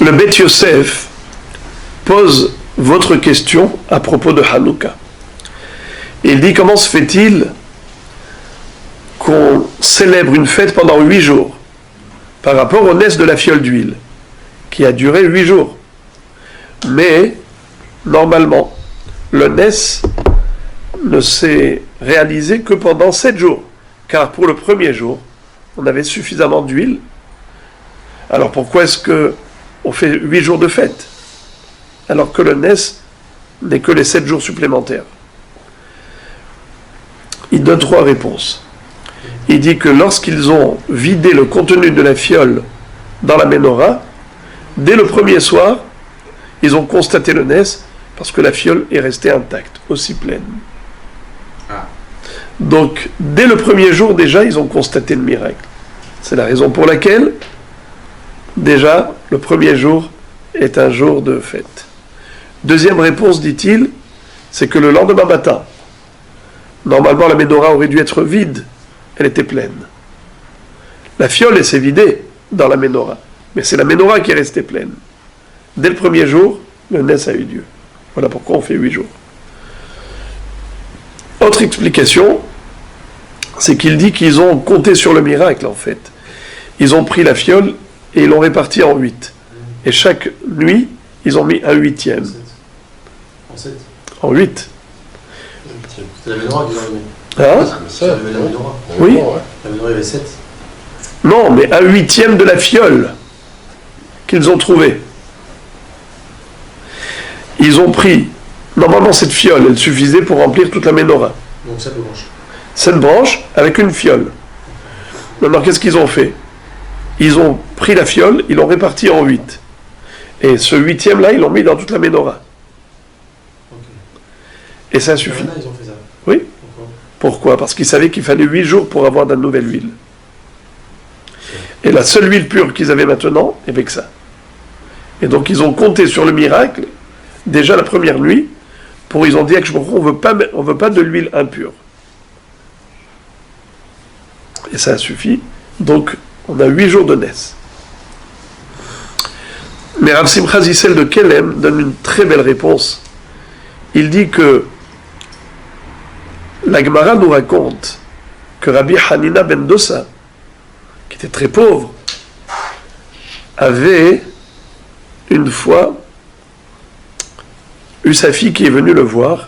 le Beth Yosef pose votre question à propos de Hanouka. Il dit comment se fait-il qu'on célèbre une fête pendant 8 jours par rapport au nes de la fiole d'huile qui a duré 8 jours. Mais normalement, le nes ne s'est réalisé que pendant 7 jours, car pour le premier jour, on avait suffisamment d'huile. Alors pourquoi est-ce qu'on fait 8 jours de fête, alors que le nes n'est que les 7 jours supplémentaires? Il donne 3 réponses. Il dit que lorsqu'ils ont vidé le contenu de la fiole dans la menorah, dès le premier soir, ils ont constaté le nes, parce que la fiole est restée intacte, aussi pleine. Donc, dès le premier jour, déjà, ils ont constaté le miracle. C'est la raison pour laquelle, déjà, le premier jour est un jour de fête. Deuxième réponse, dit-il, c'est que le lendemain matin, normalement, la menorah aurait dû être vide. Elle était pleine. La fiole, elle s'est vidée dans la menorah. Mais c'est la menorah qui est restée pleine. Dès le premier jour, le nes a eu lieu. Voilà pourquoi on fait 8 jours. Autre explication, c'est qu'il dit qu'ils ont compté sur le miracle, en fait. Ils ont pris la fiole et ils l'ont répartie en 8. Et chaque nuit, ils ont mis un 8e. En 7. En 8. C'est la menorah qu'ils ont mis. Hein? C'est la menorah. Oui. La menorah, il y avait 7. Non, mais un 8e de la fiole qu'ils ont trouvé. Ils ont pris, normalement cette fiole, elle suffisait pour remplir toute la menorah. Donc 7 branches. 7 branches avec une fiole. Maintenant, qu'est-ce qu'ils ont fait? Ils ont pris la fiole, ils l'ont répartie en 8. Et ce 8e là, ils l'ont mis dans toute la menorah. Et ça suffit. Ils ont fait ça. Oui. Pourquoi? Parce qu'ils savaient qu'il fallait 8 jours pour avoir de la nouvelle huile. Et la seule huile pure qu'ils avaient maintenant, il n'y avait que ça. Et donc ils ont compté sur le miracle, déjà la première nuit, ils ont dit à Kshmokro, on ne veut pas de l'huile impure. Et ça suffit. Donc on a 8 jours de nes. Mais Rav Simcha Zissel de Kelem donne une très belle réponse. Il dit que la Gemara nous raconte que Rabbi Hanina ben Dosa, qui était très pauvre, avait une fois eu sa fille qui est venue le voir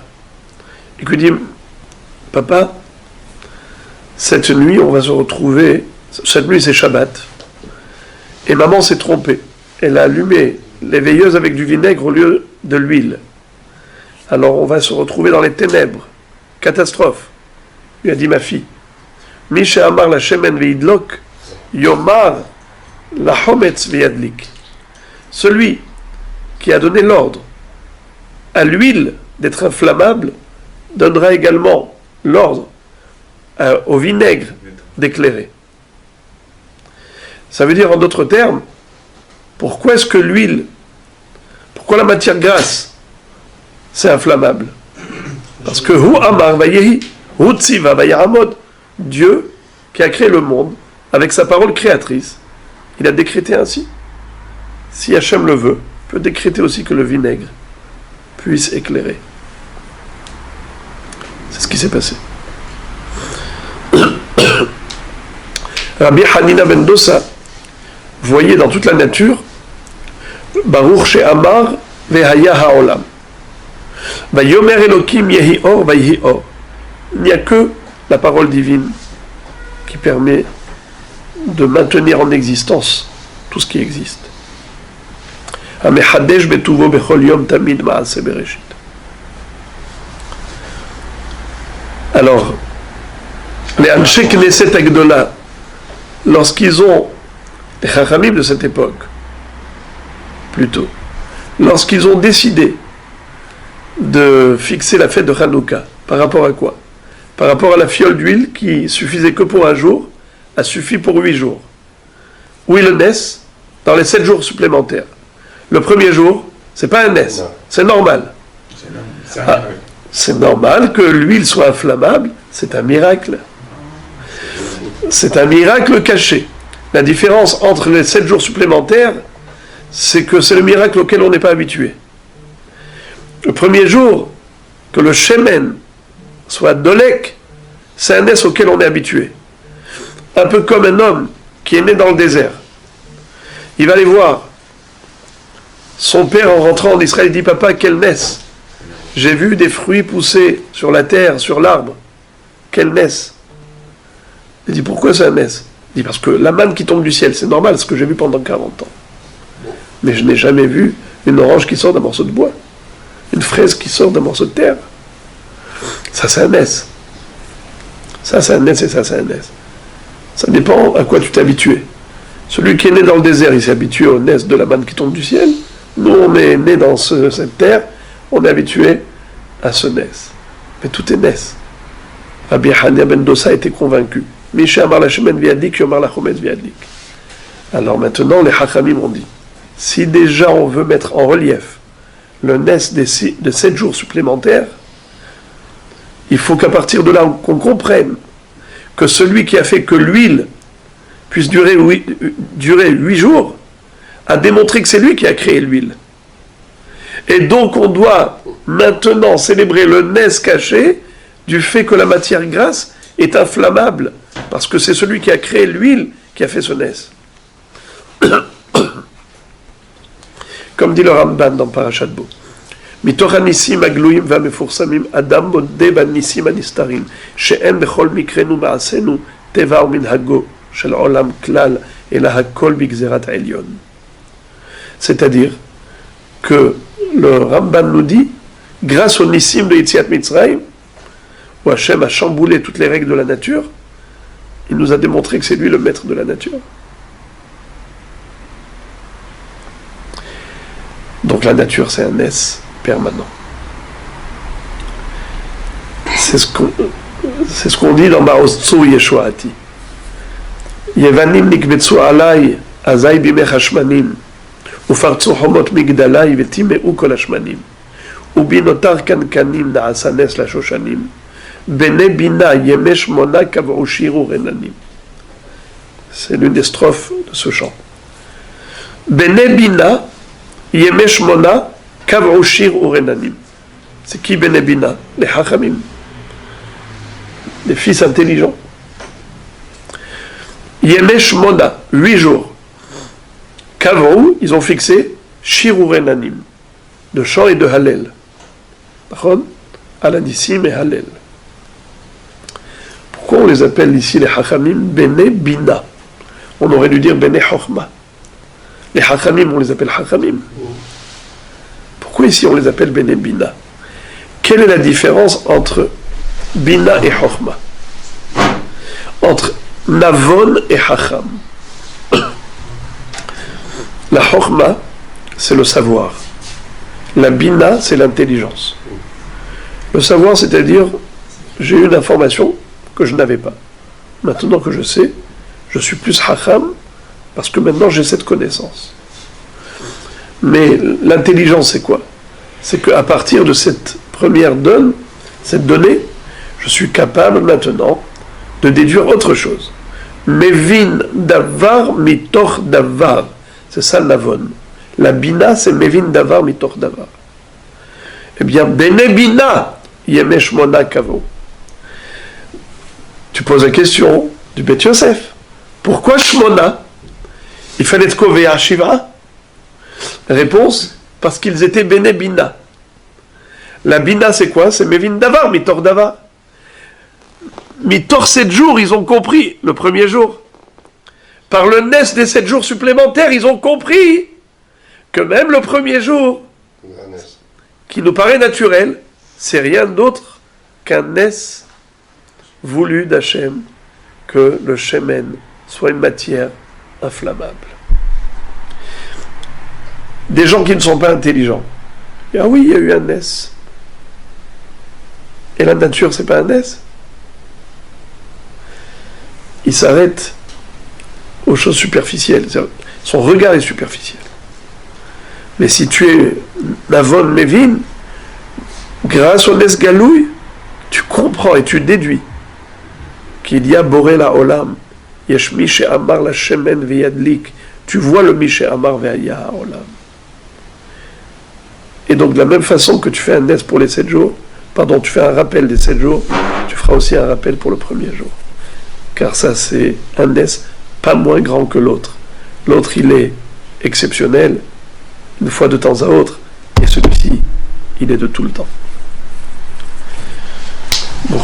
et qui lui dit: Papa, cette nuit on va se retrouver, cette nuit c'est Shabbat, et maman s'est trompée, elle a allumé les veilleuses avec du vinaigre au lieu de l'huile, alors on va se retrouver dans les ténèbres, catastrophe. Lui a dit ma fille: Misha Amar la Shemen veidlok, Yomar la Hometz veidlik. Celui qui a donné l'ordre à l'huile d'être inflammable donnera également l'ordre au vinaigre d'éclairer. Ça veut dire en d'autres termes, pourquoi est-ce que l'huile, pourquoi la matière grasse, c'est inflammable? Parce que Hu Amar Vayehi, Hu Tziva Vayaramod, Dieu qui a créé le monde avec sa parole créatrice, il a décrété ainsi. Si Hachem le veut, il peut décréter aussi que le vinaigre puisse éclairer. C'est ce qui s'est passé. Rabbi Hanina ben Dosa voyait dans toute la nature Baruch she'amar ve'haya ha'olam. Vayomer Elokim yehi or vayhi or. Il n'y a que la parole divine qui permet de maintenir en existence tout ce qui existe. Amechadesh betuvo bechol yom tamid ma'aseh bereshit. Alors, les Anshe Knesset Agdola, lorsqu'ils ont, les Chachamim de cette époque, plutôt, lorsqu'ils ont décidé de fixer la fête de Hanouka, par rapport à quoi? Par rapport à la fiole d'huile qui suffisait que pour un jour, a suffi pour 8 jours. Oui, le nes, dans les 7 jours supplémentaires. Le premier jour, c'est pas un nes, c'est normal. C'est normal que l'huile soit inflammable, c'est un miracle. C'est un miracle caché. La différence entre les 7 jours supplémentaires, c'est que c'est le miracle auquel on n'est pas habitué. Le premier jour, que le shemen soit dolek, c'est un nes auquel on est habitué. Un peu comme un homme qui est né dans le désert. Il va aller voir son père en rentrant en Israël, il dit, papa, quelle nes! J'ai vu des fruits pousser sur la terre, sur l'arbre. Quelle nes! Il dit, pourquoi c'est un nes? Il dit, parce que la manne qui tombe du ciel, c'est normal, ce que j'ai vu pendant 40 ans. Mais je n'ai jamais vu une orange qui sort d'un morceau de bois, une fraise qui sort d'un morceau de terre. Ça, c'est un nes. Ça, c'est un nes et ça, c'est un nes. Ça dépend à quoi tu t'es habitué. Celui qui est né dans le désert, il s'est habitué au nes de la manne qui tombe du ciel. Nous, on est né dans cette terre, on est habitué à ce nes. Mais tout est nes. Rabbi Hania ben Dossa était convaincu. Misha amar la shemen viadik, yomar la chometz viadik. Alors maintenant, les Hachamim ont dit, si déjà on veut mettre en relief le nes de 7 jours supplémentaires, il faut qu'à partir de là, qu'on comprenne que celui qui a fait que l'huile puisse durer 8 jours, a démontré que c'est lui qui a créé l'huile. Et donc on doit maintenant célébrer le nes caché du fait que la matière grasse est inflammable, parce que c'est celui qui a créé l'huile qui a fait ce nes. Comme dit le Ramban dans Parashat Bo. מתוך הניסים הגלויים והמפורסמים, אדם מודה בניסים הנסתרים, שאין בכל מקרנו מעשינו טבע ומנהגו של עולם כלל, אלא הכל בגזירת העליון. C'est-à-dire que le Ramban nous dit, grâce au Nissim de Yetziat Mitzrayim, où Hachem a chamboulé toutes les règles de la nature, il nous a démontré que c'est lui le maître de la nature. Donc la nature, c'est un nes permanent. C'est ce qu'on dit dans Maostzu Yeshuati. Yevanim nikvetsu alai azai bimech hashmanim ufartzu homot migdalai vetimeu kol hashmanim ubinotar kankanim na'asa nes lashoshanim bene bina yemesh mona kav'u shiru renanim. C'est l'une des strophes de ce chant. Bene bina yemesh mona kav'u shiru renanim. C'est qui bene bina? Les hachamim, les fils intelligents. Yemesh Mona, 8 jours. Kavou, ils ont fixé Shirurenanim, de chant et de Hallel. D'accord? Alanissim et Hallel. Pourquoi on les appelle ici les Hachamim Bene Bina? On aurait dû dire Bene Chochma. Les Hachamim, on les appelle Hachamim. Pourquoi ici on les appelle Bene Bina? Quelle est la différence entre Bina et Chochma? Entre Navon et Hacham. La Chochma, c'est le savoir. La Bina, c'est l'intelligence. Le savoir, c'est-à-dire, j'ai eu une information que je n'avais pas. Maintenant que je sais, je suis plus Hacham, parce que maintenant j'ai cette connaissance. Mais l'intelligence, c'est quoi? C'est qu'à partir de cette première donne, cette donnée, je suis capable maintenant de déduire autre chose. Mevin davar mitoch davar. C'est ça l'avon. La bina, c'est mevin davar mitoch davar. Eh bien, bene bina, yemesh mona kavo. Tu poses la question du Beth Yosef. Pourquoi shmona? Il fallait être kovea shiva? Réponse, parce qu'ils étaient bene bina. La bina, c'est quoi? C'est mevin davar mitoch davar. Mitor 7 jours, ils ont compris, le premier jour. Par le nes des 7 jours supplémentaires, ils ont compris que même le premier jour, qui nous paraît naturel, c'est rien d'autre qu'un nes voulu d'Hachem, que le shemen soit une matière inflammable. Des gens qui ne sont pas intelligents. Ah oui, il y a eu un nes. Et la nature, c'est pas un nes? Il s'arrête aux choses superficielles. Son regard est superficiel. Mais si tu es Navon Mevin, grâce au Nes Galouy, tu comprends et tu déduis qu'il y a Boré la Olam, Yeshmi She'amar la Shemen Veyadlik, tu vois le Misher Amar Ve'aya Olam. Et donc, de la même façon que tu fais un Nes pour les 7 jours, tu fais un rappel des 7 jours, tu feras aussi un rappel pour le premier jour. Car ça, c'est un Nes pas moins grand que l'autre. L'autre, il est exceptionnel, une fois de temps à autre, et celui-ci, il est de tout le temps. Bon,